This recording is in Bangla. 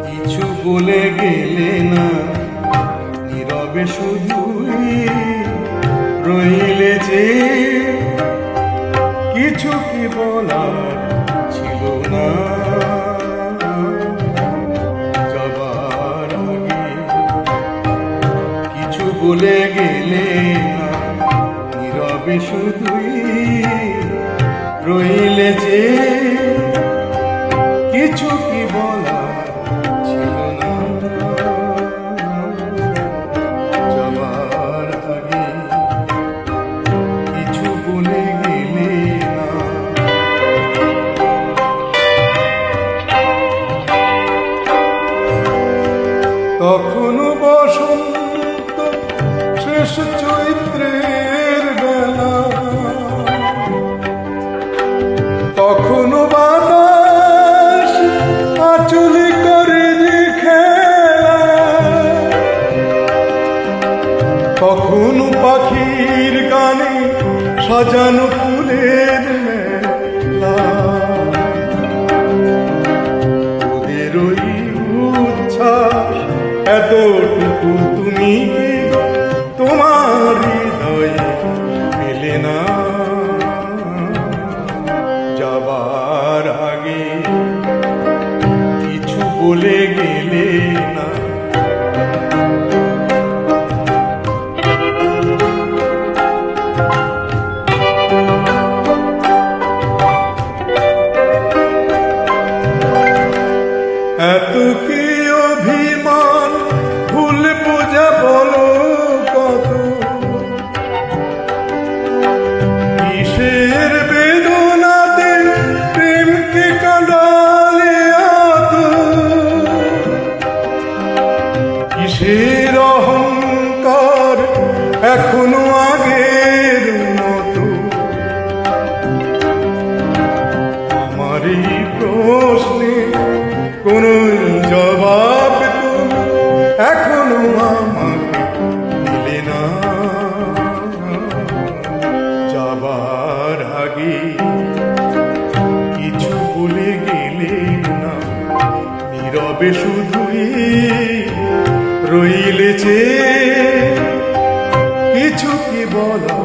কিছু বলে গেলে না, নীরবে শুধুই রইলে যে, কিছু কি বলার ছিল না যাবার আগে। কিছু বলে গেলে না, নীরবে শুধুই রইলে যে, কিছু কি বলার ছিল না যাবার আগে। কিছু বলে গেলে না। তখনও বসন্ত শেষ চৈত্রের বেলা, তখনও বাতাস আঁচলে করে যে খেলা, তখনও পাখির গানে সাজানো ফুলের মেলা। ওদের ওই উচ্ছ্বাস এতটুকু তুমি তোমার হৃদয়ে পেলে না যাবার আগে। কিছু বলে গেলে না। এত কি অভিমান, ভুল বোঝা বলো কত, কিসের বেদনাতে প্রেমকে কাঁদালে এত, কিসের অহংকার এখনো আগের মতো। আমার এই প্রশ্নে কোনো জবাব তুমি এখনো আমাকে দিলে না যাবার আগে। কিছু বলে গেলে না, নীরবে শুধুই রইলে যে, কিছু কি বলা